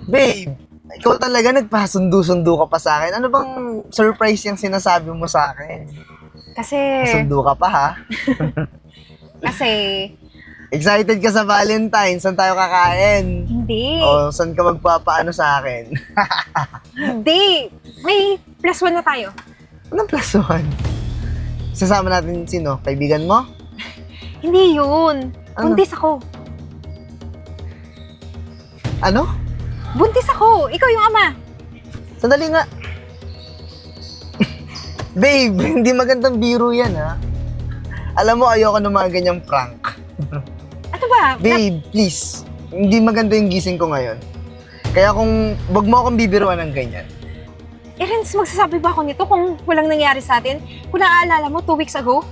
Babe, ikaw talaga nagpasundo-sundo ka pa sa akin. Ano bang surprise yung sinasabi mo sa akin? Kasi, Sundo ka pa, ha? kasi, Excited ka sa Valentine's? Saan tayo kakain? hindi. O saan ka magpapaano sa akin? Hindi. May +1 na tayo. Anong plus one? Sasama natin sino? Kaibigan mo? Hindi yun. Ano? Buntis ako. Ano? Buntis ako. Ikaw yung ama. Sandali nga. Babe, hindi magandang biro yan, ha? Alam mo, ayoko ng mga ganyang prank. Ano ba? Babe, please. Hindi maganda yung gising ko ngayon. Kaya kung wag mo akong bibiruan ng ganyan. Renz, magsasabi ba ako nito kung walang nangyari sa atin? Kung naaalala mo, 2 weeks ago,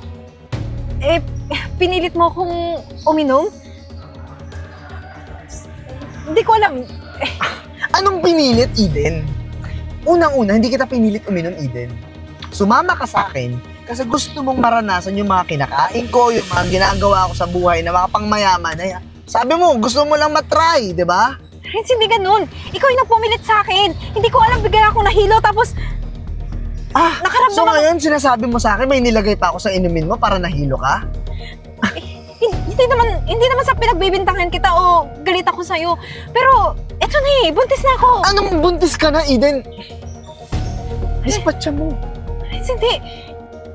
pinilit mo akong uminom? Hindi ko alam. Anong pinilit, Eden? Unang-una, hindi kita pinilit uminom, Eden. Sumama ka sa akin kasi gusto mong maranasan yung mga kinakain ko, yung mga ginagawa ko sa buhay na mga pangmayaman. Ay, sabi mo, gusto mo lang matry, di ba? Renz, hindi ganun. Ikaw yung nagpumilit sa akin. Hindi ko alam, bigla akong nahilo, tapos nakaramdam So ako. ngayon, sinasabi mo sa akin, may nilagay pa ako sa inumin mo para nahilo ka? Hindi naman sa pinagbibintangan kita o galit ako sa'yo. Pero, eto na buntis na ako. Anong buntis ka na, Eden? Dispatcha mo. Renz, hindi.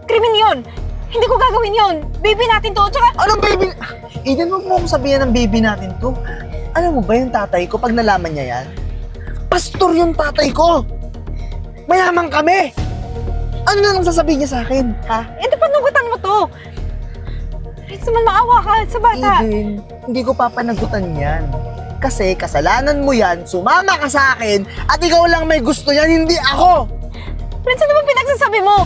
Krimen yun. Hindi ko gagawin yun. Baby natin to. Tsaka, Anong baby? Eden, huwag mo akong sabihin ng baby natin to. Alam mo ba yung tatay ko pag nalaman niya yan? Pastor yung tatay ko! Mayaman kami! Ano na lang sasabihin niya sa akin, ha? di panugutan mo to. Renz, naman maawa ka sa bata. Eden, hindi ko papanagutan yan. Kasi kasalanan mo yan, sumama ka sa akin, at ikaw lang may gusto yan, hindi ako! Renz, ano ba pinagsasabi mo?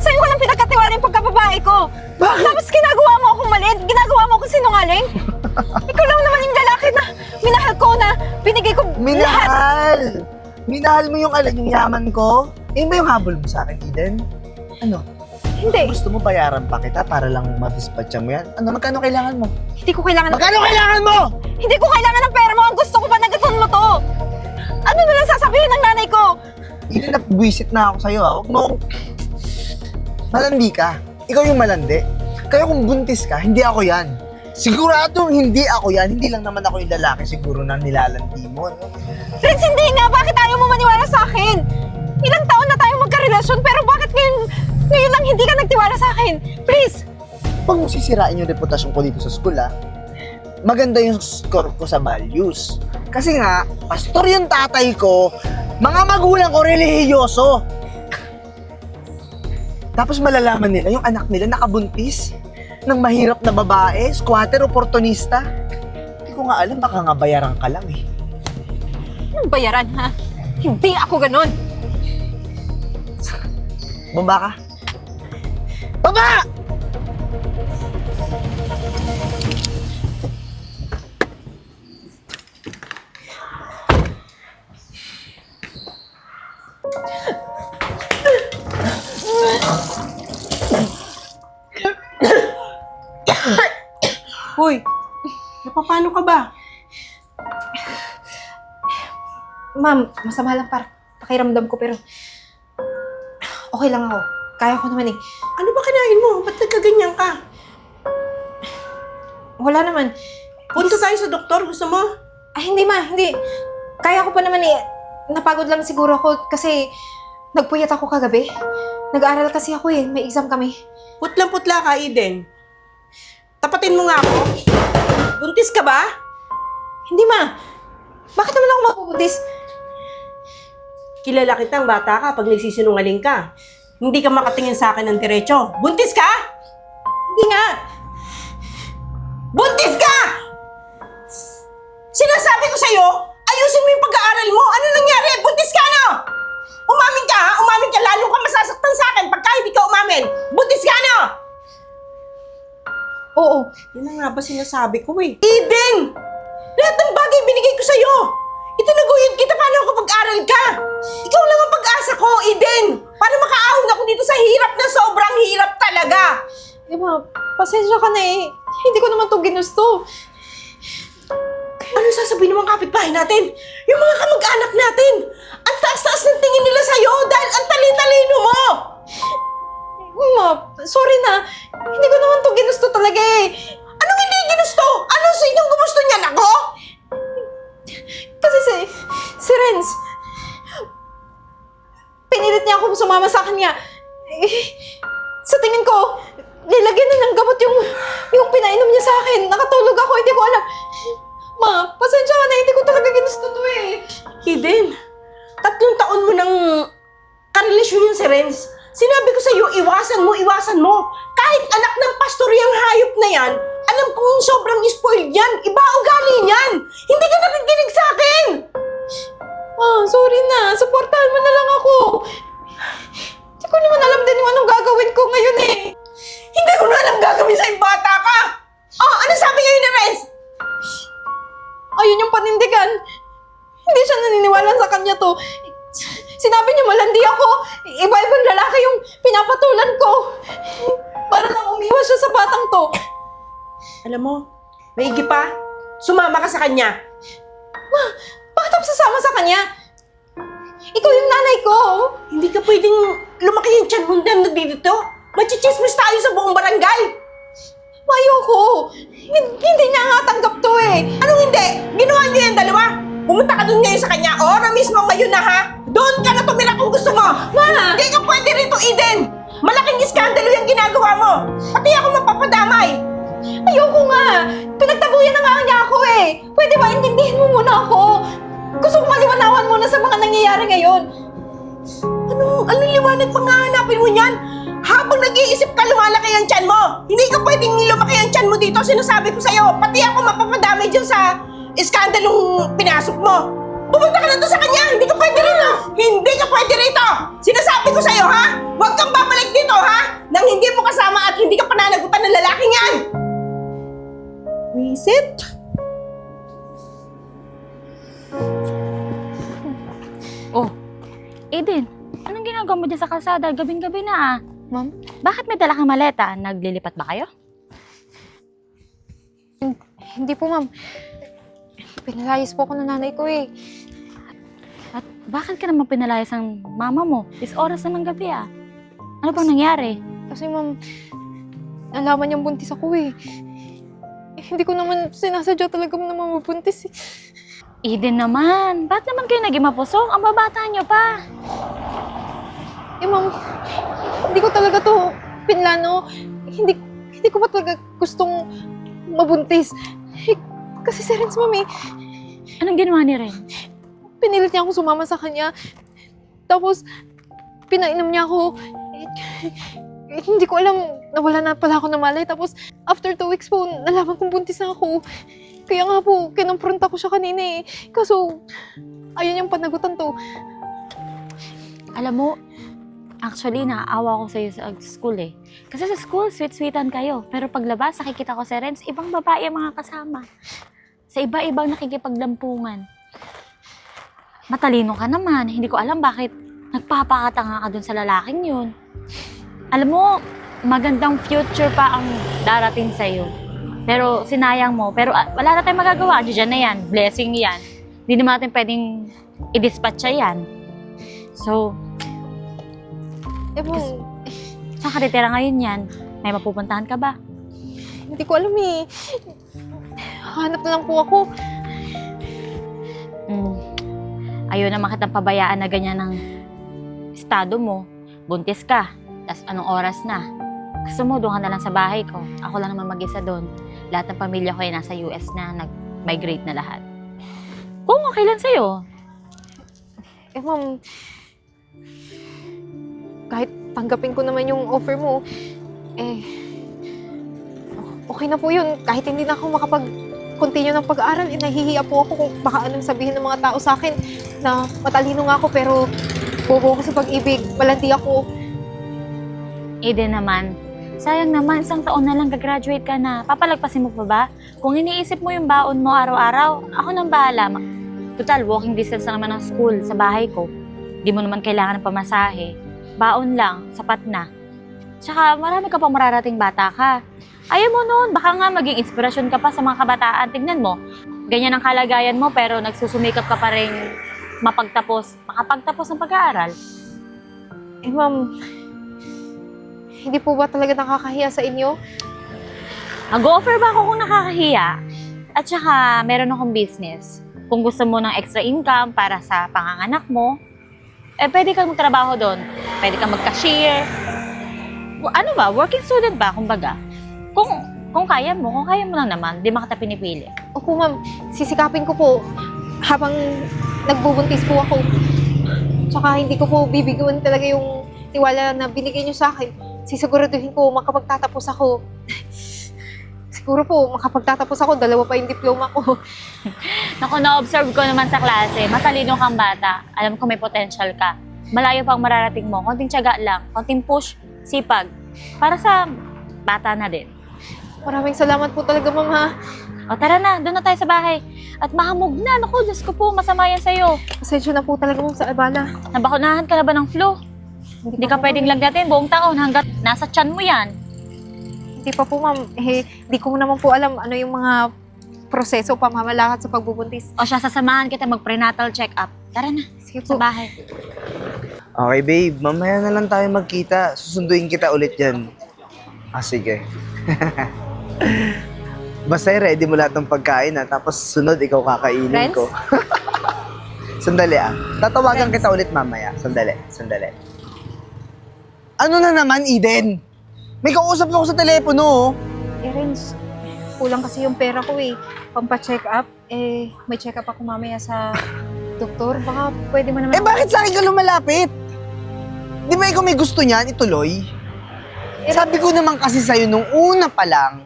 Sa'yo ko lang pinagkatiwala yung pagkababae ko. Bakit? Tapos ginagawa mo akong mali, ginagawa mo akong sinungaling. Ikaw lang naman yung lalaki na minahal ko, na binigay ko lahat. Minahal! Minahal mo yung yung yaman ko? Yun ba yung habol mo sa akin, Eden? Ano? Hindi. Gusto mo bayaran pa kita para lang madispatcha mo yan? Ano, magkano kailangan mo? Hindi ko kailangan Magkano kailangan mo? Hindi ko kailangan ng pera mo. Ang gusto ko pa nagaton mo to. Ano na lang sasabihin ng nanay ko? Hindi na buwisit na ako sa'yo, ha? Huwag mo akong... Malandi ka. Ikaw yung malandi. Kaya kung buntis ka, hindi ako yan. Siguradong hindi ako yan. Hindi lang naman ako yung lalaki siguro na nilalandi mo, no? Friends, hindi nga. Bakit ayaw mo maniwala sa akin? Ilang taon na tayong magkarelasyon, pero bakit ngayon lang hindi ka nagtiwala sa akin? Please! Huwag mo sisirain yung reputasyon ko dito sa school, ha? Maganda yung score ko sa values. Kasi nga, pastor yung tatay ko, mga magulang ko relihiyoso. Tapos malalaman nila yung anak nila nakabuntis ng mahirap na babae, squatter, oportunista. Hindi ko nga alam, baka nga bayaran ka lang, eh. Anong bayaran, ha? Hindi ako ganun. Bumba ka? Baba! Hoy, napapano ka ba? Ma'am, masama lang para pakiramdam ko, pero okay lang ako. Kaya ko naman eh. Ano ba kinain mo? Ba't nagkaganyan ka? Wala naman. Punta tayo sa doktor, gusto mo? Ay, hindi ma, hindi. Kaya ko pa naman eh. Napagod lang siguro ako kasi nagpuyat ako kagabi. Nag-aaral kasi ako eh. May exam kami. Putlang-putla ka, Eden. Tapatin mo nga ako. Buntis ka ba? Hindi ma. Bakit naman ako mabubuntis? Kilala kitang bata ka pag nagsisinungaling ka. Hindi ka makatingin sa akin ng diretso. Buntis ka? Hindi nga. Buntis ka! Sinasabi ko sa'yo, ayusin mo yung pag-aaral mo. Ano nangyari? Buntis ka, no? Umamin ka, ha? Umamin ka. Lalo ka masasaktan sa akin pagka hindi ka umamin. Buntis ka, no? Oo. Yan na nga ba sinasabi ko eh. Eden! Lahat ng bagay binigay ko sa'yo. Itinaguyod kita paano ako pag-aral ka. Ikaw lang ang pag-asa ko, Eden. Para makaahon ako dito sa hirap na sobrang hirap talaga. Eh ma, pasensya ka na eh. Hindi ko naman to ginusto. Ano sa sasabihin ng mga kapitbahay natin? Yung mga kamag-anak natin. Ang taas-taas ng tingin nila sa'yo dahil ang tali-talino mo. Ma, sorry na. Hindi ko naman to ginusto talaga eh. Anong hindi ginusto? Ano sa inyong gumusto niyan? Ako? Kasi si Renz, pinilit niya ako sumama sa kanya. Sa tingin ko, nilagyan na ng gamot yung pinainom niya sa akin. Nakatulog ako, hindi ko alam. Ma, pasensya ka na, hindi ko talaga ginusto to eh. Eden, 3 taon mo nang karelasyon yun si Renz. Sinabi ko sa'yo, iwasan mo. Kahit anak ng pastor yung hayop na yan, alam kong sobrang spoiled yan. Iba ugali niyan. Hindi ka nakikinig sa akin. Sorry na. Supportahan mo na lang ako. Hindi ko naman alam din yung anong gagawin ko ngayon eh. Hindi ko na alam gagawin sa'yo, bata ka. Ano sabi ngayon ni Renz? Ayun yung panindigan. Hindi siya naniniwala sa kanya to. Sinabi niya malandi ako. Iba-ibang lalaki yung pinapatulan ko. Para lang umiwas siya sa batang to. Alam mo, maigi pa. Sumama ka sa kanya. Ma, bakit ako sasama sa kanya? Ikaw yung nanay ko. Hindi ka pwedeng lumaki yung tiyan mo na dito. Machichismis tayo sa buong barangay. Ayoko. Hindi niya nga tanggap to eh. Anong hindi? Ginawa niyo yung dalawa. Pumunta ka doon ngayon sa kanya. Oras mismo ngayon na ha. Doon ka na tumira kung gusto mo. Ma! Hindi ka pwede rito, Eden. Malaking iskandalo yung ginagawa mo. Pati ako mapapadamay. Ayoko nga. Pinagtabuyan na nga niya ako eh. Pwede ba intindihin mo muna ako? Gusto ko maliwanawan muna sa mga nangyayari ngayon. Anong liwanag pang hahanapin mo niyan? Habang nag-iisip ka, lumalaki ang tiyan mo. Hindi ka pwedeng lumaki ang tiyan mo dito. Sinasabi ko sa'yo, pati ako mapapadamay dyan sa iskandalong pinasok mo. Pumunta ka na doon sa kanya. Hindi ka pwede rito. Hindi ka pwede rito. Sinasabi ko sa'yo, ha? Huwag kang babalik dito, ha? Nang hindi mo kasama at hindi ka pananagutan ng lalaking yan. Wisit? Oh, Eden, anong ginagawa mo dyan sa kalsada? Gabing-gabi na ah. Ma'am? Bakit may dala kang maleta? Naglilipat ba kayo? Hindi po, ma'am. Pinalayas po ako ng nanay ko eh. At bakit ka naman pinalayas ng mama mo? Is oras na ng gabi ah. Ano bang nangyari? Kasi ma'am, nalaman niyang buntis ako eh. Hindi ko naman sinasadya talaga na mabubuntis eh. Eden naman, ba't naman kayo naging mapusok? Ang babata niyo pa. Eh ma'am, hindi ko talaga to pinlano. Hindi ko pa talaga gustong mabuntis. Eh, kasi si Renz, ma'am eh, Anong ginawa ni Ren? pinilit niya ako sumama sa kanya. Tapos, pinainom niya ako. Hindi ko alam, nawala na pala ako ng malay. Tapos, after 2 weeks po, nalaman kong buntis na ako. Kaya nga po, kinonfronta ko siya kanina eh. Kaso, ayun yung panagutan to. Alam mo, actually, naaawa ko sa'yo sa school eh. Kasi sa school, sweet-sweetan kayo. Pero paglabas, nakikita ko si Renz, ibang babae ang mga kasama. Sa iba-ibang nakikipaglampungan. Matalino ka naman. Hindi ko alam bakit nagpapakatanga ka dun sa lalaking yun. Alam mo, magandang future pa ang darating sa'yo. Pero sinayang mo. Pero wala na tayong magagawa. Diyan na yan. Blessing yan. Hindi naman natin pwedeng i-dispatcha yan. So, Eh po, saan ka titira ngayon yan? May mapupuntahan ka ba? hindi ko alam eh. Hanap na lang po ako. Ayaw naman kitang pabayaan na ganyan ng estado mo. Buntis ka. Tas anong oras na? Gusto mo, doon ka na lang sa bahay ko. Ako lang naman mag-isa doon. Lahat ng pamilya ko ay nasa US na. Nag-migrate na lahat. Kung okay lang sa'yo. Eh ma'am, kahit tanggapin ko naman yung offer mo, eh, okay na po yun. Kahit hindi na ako makapag-continue ng pag-aaral, eh, nahihiya po ako kung baka anong sabihin ng mga tao sa akin na matalino nga ako pero bobo ako sa pag-ibig, malandi ako. Eden naman, sayang naman, isang taon na lang gagraduate ka na. Papalagpasin mo pa ba? Kung iniisip mo yung baon mo araw-araw, ako nang bahala. Total, walking distance na naman ng school sa bahay ko. Di mo naman kailangan ng pamasahe. Baon lang, sapat na. Tsaka marami ka pang mararating bata ka. Ayaw mo noon, baka nga maging inspirasyon ka pa sa mga kabataan. Tignan mo, ganyan ang kalagayan mo pero nagsusumikap ka pa rin makapagtapos ng pag-aaral. Eh, ma'am, hindi po ba talaga nakakahiya sa inyo? Mag-offer ba ako kung nakakahiya? At saka, meron akong business. Kung gusto mo ng extra income para sa panganganak mo, pwede kang magtrabaho doon. Pwede kang mag-cashier. Ano ba? Working student ba, kumbaga? Kung kaya mo lang naman, di man kita pinipili. Opo, ma'am. Sisikapin ko po habang nagbubuntis po ako. Tsaka hindi ko po bibiguan talaga yung tiwala na binigay niyo sa akin. Sisiguraduhin ko makapagtatapos ako. Siguro po, makapagtatapos ako, 2 pa yung diploma ko. Naku, na-observe ko naman sa klase, matalino kang bata. Alam ko may potential ka. Malayo pang mararating mo. Konting tiyaga lang, konting push, sipag. Para sa bata na din. Maraming salamat po talaga, ma'am, ha. O tara na, doon na tayo sa bahay. At mahamog na. Naku, Diyos ko po, masama yan sa'yo. Pasensya na po talaga, ma'am, sa abala. Nabakunahan ka na ba ng flu? Hindi ka pwedeng lagdatin buong taon hanggat nasa tiyan mo yan. Hindi pa po, ma'am. Di ko naman po alam ano yung mga proseso pamamalakad sa pagbubuntis. O siya, sasamahan kita mag-prenatal check-up. Tara na, Sige sa po. bahay. Okay, babe. Mamaya na lang tayo magkita. Susunduin kita ulit dyan. Sige. Basta ready mo lahat ng pagkain, ha? Tapos sunod, ikaw kakainin Friends? ko. Sandali, Tatawagan kita ulit mamaya. Sandali. Ano na naman, Eden? May kausap na ako sa telepono, oh. Renz, kulang kasi yung pera ko eh. Pampa-check up. May check up ako mamaya sa doktor. Baka pwede mo naman. Bakit sa akin ka lumalapit? Di ba ikaw may gusto niyan, ituloy? Sabi ko naman kasi sa'yo nung una pa lang,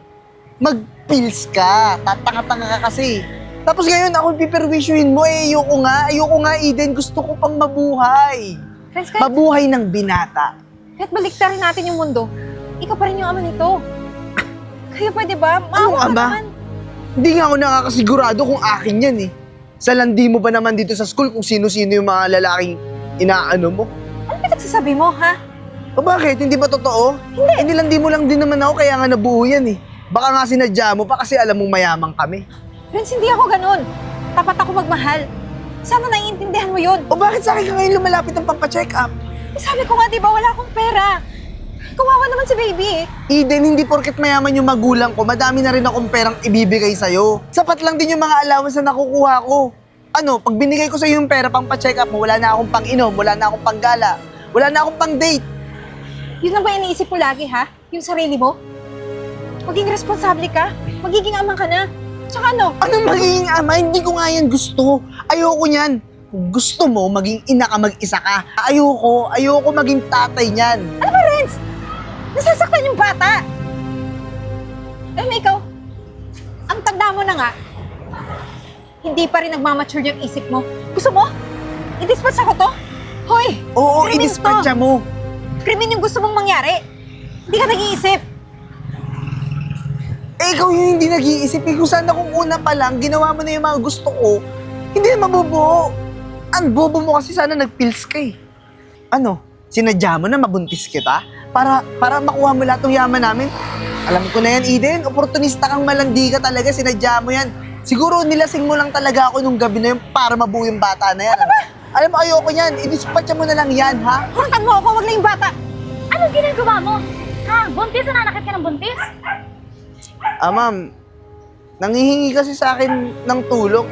mag-pills ka. Tatanga-tanga ka kasi. Tapos ngayon ako piperwisyohin mo, ayoko nga, Eden. Gusto ko pang mabuhay. Renz, Mabuhay ng binata. kahit baliktarin natin yung mundo, ikaw pa rin yung ama nito. Kaya pwede ba? Anong Maawa ka ama? naman. Hindi nga ako nakakasigurado kung akin yan eh. Sa landi mo ba naman dito sa school kung sino-sino yung mga lalaking inaano mo? Ano pinagsasabi mo, ha? O bakit? Hindi ba totoo? Hindi. Nilandi mo lang din naman ako kaya nga nabuo yan eh. Baka nga sinadya mo pa kasi alam mong mayamang kami. Renz, hindi ako ganun. Tapat ako magmahal. Sana naiintindihan mo yun. O bakit sa akin ka ngayon lumalapit ng pampacheck up? Sabi ko nga, di ba, wala akong pera. Kawawa naman si baby eh. Eden, hindi porket mayaman yung magulang ko, madami na rin akong perang ibibigay sa'yo. Sapat lang din yung mga allowance na nakukuha ko. Ano, pag binigay ko sa'yo yung pera pang pa-check up mo, wala na akong pang-inom, wala na akong pang-gala, wala na akong pang-date. Yun lang ba iniisip mo lagi, ha? Yung sarili mo? Maging responsable ka. Magiging ama ka na. Tsaka ano? Anong magiging ama? Hindi ko nga yan gusto. Ayoko niyan. Kung gusto mo, maging ina ka, mag-isa ka. Ayoko maging tatay niyan. Ano ba, Renz? Nasasaktan yung bata. Ikaw, ang tanda mo na nga, hindi pa rin nagmamature yung isip mo. Gusto mo? I-dispatch ako to? Hoy! Oo, krimen i-dispatcha to. mo. Krimen yung gusto mong mangyari. Hindi ka nag-iisip. Ikaw yung hindi nag-iisip. Kung sana kung una pa lang, ginawa mo na yung mga gusto ko, hindi na mabubuo. Ang bobo mo kasi sana nag-pills ka eh. Ano? Sinadya mo na mabuntis kita? Para makuha mo lahat ng yaman namin? Alam ko na yan, Eden. Oportunista kang malandi ka talaga. Sinadya mo yan. Siguro nilasing mo lang talaga ako nung gabi na yun para mabuo yung bata na yan. Ano ba? Alam mo, ayoko yan. I-dispatcha mo na lang yan, ha? Hawakan mo ako, wag na yung bata. Anong ginagawa mo? Ha? Buntis? Nananakit ka ng buntis? Ma'am, nangihingi kasi sa akin ng tulong,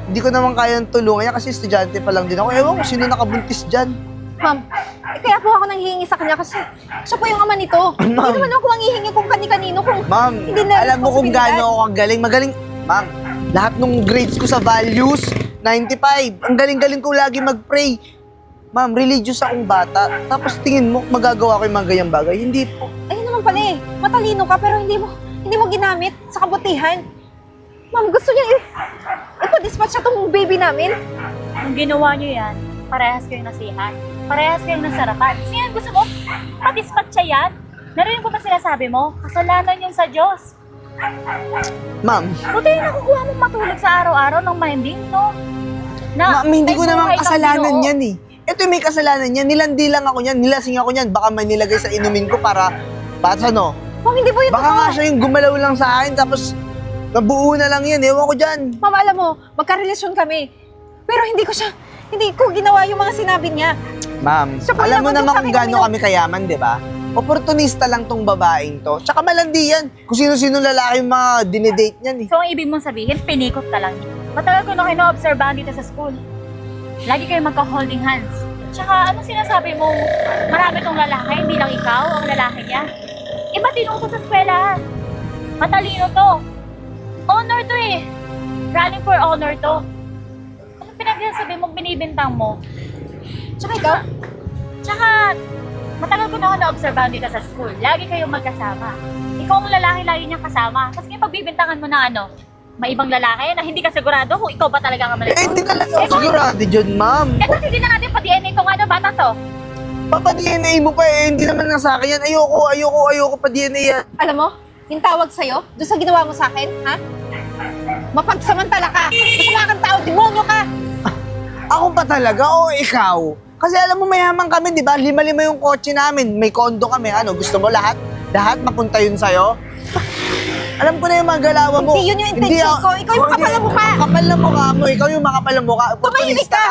hindi ko naman kayang tulungan yan kasi estudyante pa lang din ako. Ewan ko sino nakabuntis dyan. Ma'am, kaya po ako nanghihingi sa kanya kasi siya po yung ama nito. Hindi Ma'am. naman ako manghihingi kung kani-kanino kung Ma'am, Hindi na alam mo kung responsibilidad. gaano ako kagaling. Magaling. Ma'am, lahat ng grades ko sa values, 95. Ang galing-galing ko lagi mag-pray. Ma'am, religious akong bata. Tapos tingin mo, magagawa ko yung mga ganyang bagay. Hindi po. ayun naman pala eh. Matalino ka pero hindi mo ginamit sa kabutihan. Ma'am, gusto niya ipa-dispatch siya tong baby namin. Kung ginawa nyo yan, parehas kayong nasihan. Parehas kayong nasarapan. Kasi yan, gusto mo, patispatch siya yan. Narinig ko pa sinasabi mo, kasalanan yung sa Diyos. Ma'am, Buti yung nakukuha mong matulog sa araw-araw ng mahimbing, no? ma'am, hindi may ko naman buhay kang kasalanan Ginoo. yan eh. Ito yung may kasalanan yan. Nilandi lang ako yan. Nilasing ako yan. Baka may nilagay sa inumin ko para ano? Ma'am, hindi po yun Baka totoo. nga siya yung gumalaw lang sa akin tapos Nabuo na lang yan, ewan ko dyan. Mama, alam mo, magkarelasyon kami. Pero hindi ko ginawa yung mga sinabi niya. Ma'am, Siya pa alam mo naman naman yung kung sa akin gaano kami kayaman, di ba? Oportunista lang tong babaeng to. Tsaka malandi yan. Kung sino-sino lalaki yung mga dinedate niyan eh. So, ang ibig mong sabihin, pinikot ka lang. Matagal ko na kino-obserbahan dito sa school. Lagi kayo magka-holding hands. Tsaka, ano sinasabi mo, marami tong lalaki, hindi lang ikaw ang lalaki niya. Iba tinuto sa eskwela. Matalino to. Honor to eh. Running for honor to. Ano pinagsasabi mo, binibintang mo? Tsaka ikaw, Tsaka, matagal ko na ako na-obserbahan dito sa school. Lagi kayong magkasama. Ikaw ang lalaki lagi niyang kasama. Tapos ngayon pagbibintangan mo na ano, may ibang lalaki na hindi ka sigurado kung ikaw ba talaga ang Eh, malaki. hindi talaga ako sigurado dyan, ma'am. Eh, ba't hindi na natin pa-DNA itong ano, bata to? Papa-DNA mo pa eh, hindi naman na sa akin yan. Ayoko pa DNA yan. alam mo, yung tawag sa'yo, doon sa ginawa mo sa akin, ha? Mapagsamantala ka. Masama kang tao, demonyo ka. Ako pa talaga o ikaw? Kasi alam mo, mayaman kami, di ba? 5-5 yung kotse namin. May kondo kami. Ano, gusto mo lahat? Lahat mapunta yun sa'yo? Alam ko na yung mga galawan mo. Hindi yun yung intention ko. Ikaw yung makapal na mukha. Makapal na mukha mo. Ikaw yung makapal na mukha. Tumahimik ka.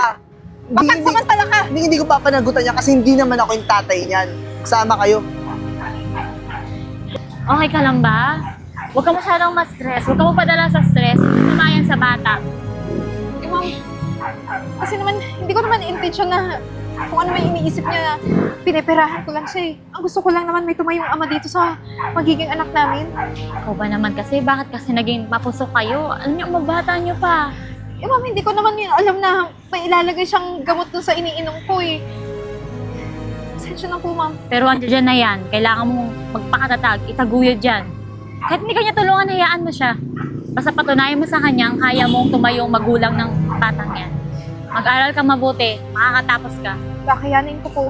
Hindi, Mapagsamantala ka. hindi ko papanagutan niya kasi hindi naman ako yung tatay niyan. Kasama kayo. Okay ka lang ba? Huwag ka masyadong ma-stress. Huwag ka mapadala sa stress. Masama yan sa bata. Eh, ma'am, kasi naman, hindi ko naman intention na kung ano may iniisip niya, pineperahan ko lang siya eh. Ang gusto ko lang naman may tumayong ama dito sa magiging anak namin. Ikaw ba naman kasi? Bakit kasi naging mapusok kayo? Alam niyo, mabata niyo pa. Eh, ma'am, hindi ko naman yun alam na may ilalagay siyang gamot dun sa iniinom ko eh. Pasensya na po, ma'am. Pero andyan na yan. Kailangan mong magpakatatag. Itaguyod dyan. Kahit hindi kanya tulungan, hayaan mo siya. Basta patunayan mo sa kanya ang kaya mong tumayong magulang ng batang yan. Mag-aral ka mabuti. Makakatapos ka. Kakayanin ko po.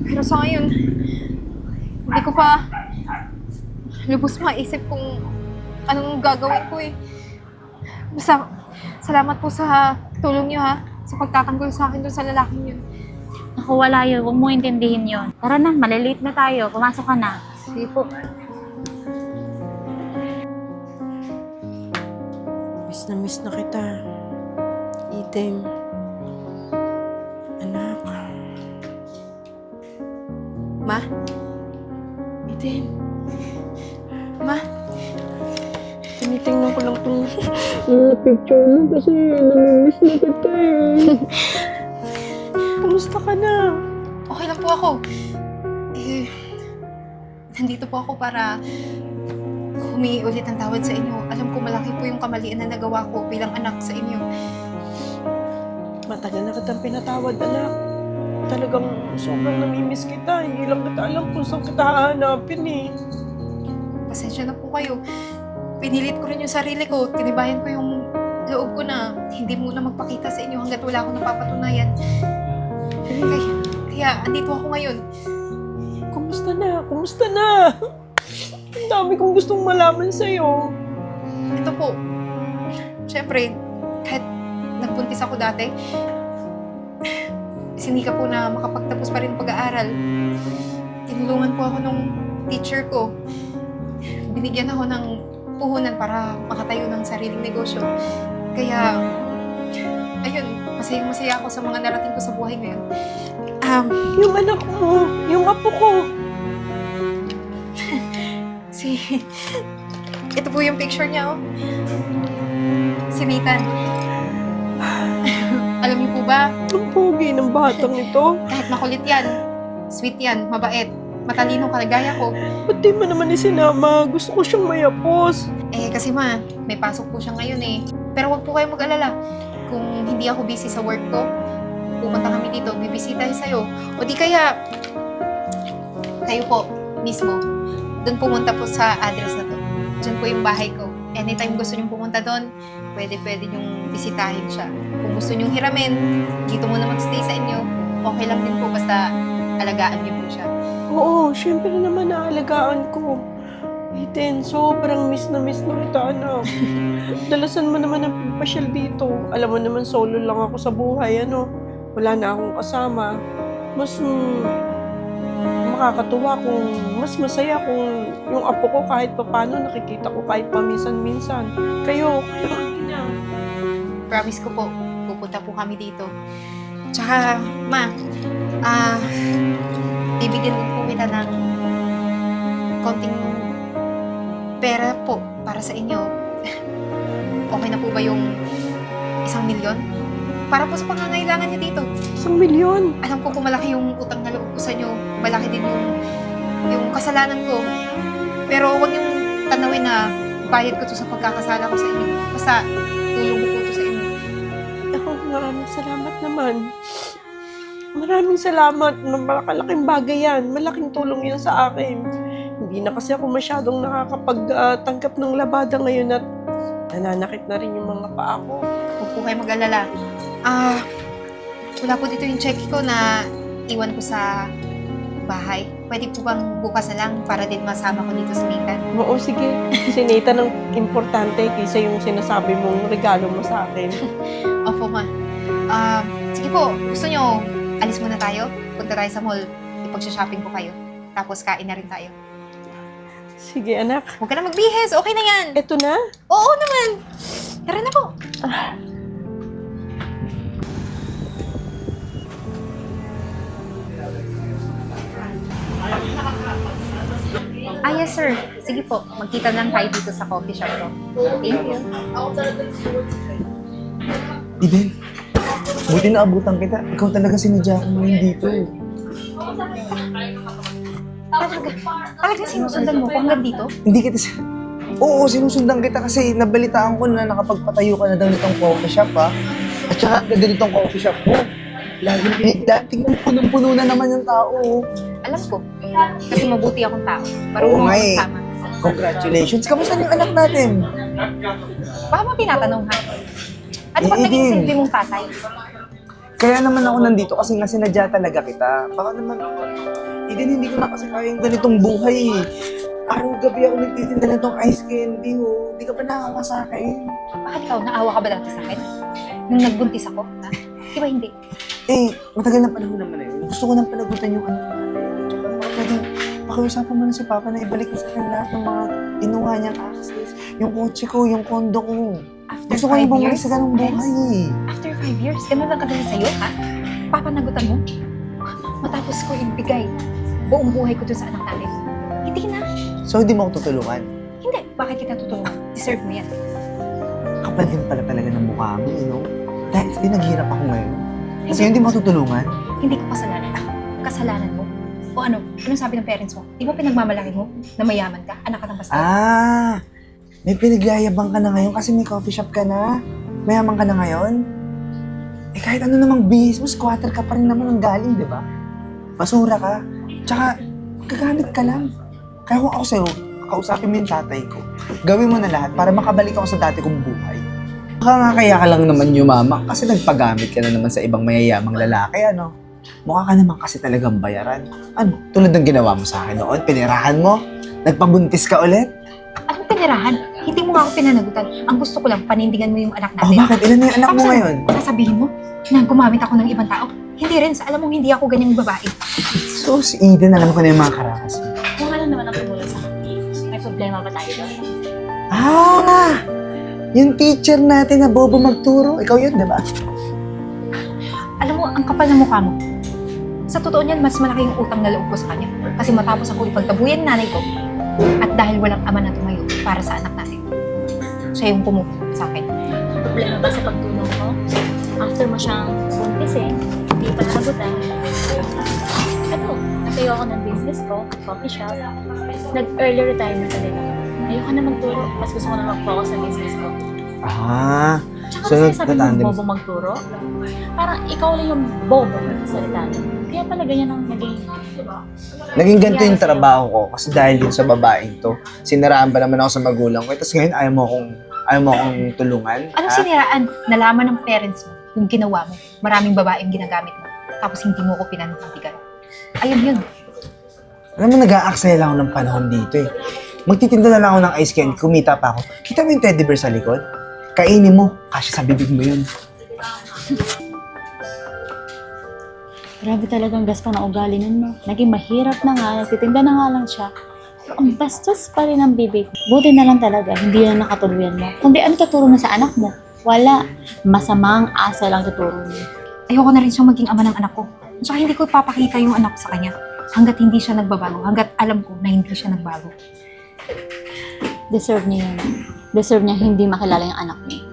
Pero sa ngayon, hindi ko pa lubos maisip kung anong gagawin ko eh. Basta, salamat po sa tulong niyo ha. Sa pagtatanggol sa akin doon sa lalaking yun. Naku, wala yun. Huwag mo intindihin yun. Tara na, malilate na tayo. Pumasok ka na. Sige po. Miss na kita. Eden. Anak. Ma? Eden. Ma? Tinitingnan ko lang itong picture mo kasi namimiss na kita eh. Kumusta ka na? Okay lang po ako. Eh, nandito po ako para humingi ulit ng tawad sa inyo. Alam ko malaki po yung kamalian na nagawa ko bilang anak sa inyo. Matagal na kitang pinatawad, anak. Talagang sobrang namimiss kita. Hindi lang kita alam kung saan kita hahanapin eh. Pasensya na po kayo. Pinilit ko rin yung sarili ko. Tinibayan ko yung loob ko na hindi muna magpakita sa inyo hanggat wala akong napapatunayan. Kaya andito ako ngayon. Kumusta na? Kumusta na? Ang dami kong gustong malaman sa'yo. Ito po. Siyempre, kahit nagbuntis ako dati, sinika po na makapagtapos pa rin ang pag-aaral. Tinulungan po ako nung teacher ko. Binigyan ako ng puhunan para makatayo ng sariling negosyo. Kaya, ayun, masayang-masaya ako sa mga narating ko sa buhay ngayon. Yung anak mo, yung apo ko. Ito po yung picture niya, oh. Si Nathan. Alam niyo po ba, Ang pogi ng batang ito. kahit makulit yan, sweet yan, mabait, matalino kagaya ko. Ba't di mo naman isinama? Gusto ko siyang mayapos. Eh, kasi ma, may pasok po siya ngayon eh. Pero wag po kayo mag-alala. Kung hindi ako busy sa work ko, pupunta kami dito, bibisita sa'yo. O di kaya, kayo po, mismo, doon pumunta po sa address na to. Diyan po yung bahay ko. Anytime gusto niyong pumunta doon, pwede niyong bisitahin siya. Kung gusto niyong hiramin, dito muna magstay sa inyo, okay lang din po, basta alagaan niyo po siya. Oo, syempre naman naalagaan ko. Eden, sobrang miss na kita, anak. Dalasan mo naman ang pagpasyal dito. Alam mo naman, solo lang ako sa buhay, ano. Wala na akong kasama. Mas makakatuwa kung mas masaya kung yung apo ko kahit papano nakikita ko kahit paminsan-minsan. Kayo ina. Promise ko po, pupunta po kami dito. Tsaka, ma, bibigyan din po kita ng konting pera po para sa inyo. Okay na po ba yung 1,000,000? Para po sa pangangailangan niyo dito. 1,000,000. Alam ko po malaki yung utang na loob ko sa inyo. Malaki din yung kasalanan ko. Pero huwag niyong tanawin na bayad ko to sa pagkakasala ko sa inyo. Basta tulong ko po to sa inyo. Ako, maraming salamat naman. Maraming salamat. Malaking bagay yan. Malaking tulong yan sa akin. Hindi na kasi ako masyadong nakakapagtanggap ng labada ngayon at nananakit na rin yung mga paa ko. Huwag po kayo mag-alala. Wala po dito yung check ko na iwan ko sa bahay. Pwede po bang bukas na lang para din masama ko dito sa Nathan? Oo, sige. Si Nathan ang importante kaysa yung sinasabi mong regalo mo sa akin. Opo, ma. Sige po, gusto nyo, alis muna tayo. Punta tayo sa mall. Ipag-shopping ko kayo. Tapos kain na rin tayo. Sige, anak. Huwag ka na magbihis. Okay na yan. Eto na. Oo naman. Tara na po. Yes, sir. Sige po. Magkita lang tayo dito sa coffee shop ko. Thank you. Eden, buti na abutan kita. Ikaw talaga sinadya ko ngayon dito. Talaga sinusundan mo ko hanggang dito? Hindi kita Oo, sinusundan kita kasi nabalitaan ko na nakapagpatayo ka na daw nitong coffee shop, ha? At saka ganitong coffee shop mo. Tingnan punong-puno na naman yung tao. Alam ko. Kasi mabuti akong tao. Oo Marunong nga akong eh. sama. Congratulations. Kamusta yung anak natin? Baka mo tinatanong, ha? Ano pag Eh, naging Eden. silbi mong tatay? Kaya naman ako nandito kasi nga sinadya talaga kita. Baka naman, Eden, hindi ko na kasi kaya yung ganitong buhay eh. Araw-gabi ako nagtitinda na itong ice candy, oh. Hindi ka pa nakawa sa akin. Bakit ikaw? Naawa ka ba dati sa akin? Nung nagbuntis ako, ha? Di ba hindi? Eh, matagal na panahon naman na yun. Gusto ko nang panagutan yung ano natin. Tsaka baka pwedeng pakiusapan mo na si Papa na ibalik sa akin lahat ng mga inuha niyang access. Yung kotse ko, yung kondo ko. After Gusto ko 5 yung bumalik years? sa ganung buhay eh. After 5 years? Ganun lang kadali sa'yo, ha? Papanagutan mo? Matapos ko ibigay buong buhay ko dun sa anak natin. Hindi na. So, hindi mo ako tutulungan. Hindi. Bakit kita tutulungan? Deserve mo yan. Kapal din pala talaga ng mukha mo, you know? Dahil naghihirap ako ngayon. Kasi hindi mo ako tutulungan. Hindi ko kasalanan. Kasalanan mo. O ano? Anong sabi ng parents mo? Di ba pinagmamalaki mo na mayaman ka? Anak ka ng pastor? May pinagyayabang ka na ngayon kasi may coffee shop ka na. Mayaman ka na ngayon. Eh kahit ano namang bihis mo, squatter ka pa rin naman ang galing, di ba? Basura ka. Tsaka, gagamit ka lang. Kaya kung ako sa'yo, kausapin mo yung tatay ko. Gawin mo na lahat para makabalik ako sa dati kong buhay. Baka nga kaya ka lang naman yumamak kasi nagpagamit ka na naman sa ibang mayayamang lalaki, ano? Mukha ka naman kasi talagang bayaran. Ano? Tulad ng ginawa mo sa akin noon, pinirahan mo? Nagpabuntis ka ulit? Anong pinirahan? Hindi mo nga ako pinanagutan. Ang gusto ko lang, panindigan mo yung anak Oh, natin. bakit? Ilan na yung anak mo Tapos ngayon? sasabihin mo na gumamit ako ng ibang tao. Hindi rin. Alam mo, hindi ako ganyang babae. So, si Eden, alam ko na yung mga karakas mo. Kung ano naman ang tumulong sa akin, may problema ba tayo doon? Yung teacher natin na bobo magturo. Ikaw yun, di ba? Alam mo, ang kapal ng mukha mo. Sa totoo niyan, mas malaki yung utang na loob ko sa kanya. Kasi matapos ako ipagtabuyan ng nanay ko, at dahil walang ama na tumayo para sa anak natin, siya yung pumupunta sa akin. Problema ba sa pagtulong mo? After mo siyang buntisin, hindi pa nagutan. Ano, natayo ako ng business ko, coffee shop. Nag-early retirement na din ako. Ayoko na magturo, mas gusto ko na mag-focus sa business ko. Tsaka So, kasi sabi mo, tatandem. Bobo magturo? Parang ikaw lang yung bobo magsalita. Kaya pala ganyan ang Naging ganito yung trabaho ko kasi dahil din sa babaeng to. Sinaraan ba naman ako sa magulang ko. Tapos ngayon, ayaw mo akong tulungan. Anong ha? siniraan? Nalaman ng parents mo yung ginawa mo. Maraming babaeng ginagamit mo. Tapos hindi mo ko pinanitigan. Ayun yun. Alam mo, nag-aaksaya lang ako ng panahon dito eh. Magtitinda na lang ako ng ice candy, kumita pa ako. Kita mo yung teddy bear sa likod? Kainin mo, kasi sa bibig mo yun. Grabe talagang gaspang na ugali nun, no? Naging mahirap na nga, nagtitinda na nga lang siya. Pero ang bastos pa rin ang bibig. Buti na lang talaga, hindi na nakatuluyan mo. Kundi ano tuturo na sa anak mo? Wala. Masamang asa lang tuturo mo. Ayoko na rin siyang maging ama ng anak ko. At saka hindi ko ipapakita yung anak ko sa kanya. Hanggat hindi siya nagbabago. Hanggat alam ko na hindi siya nagbago. Deserve niya yun. Deserve niya hindi makilala yung anak niya.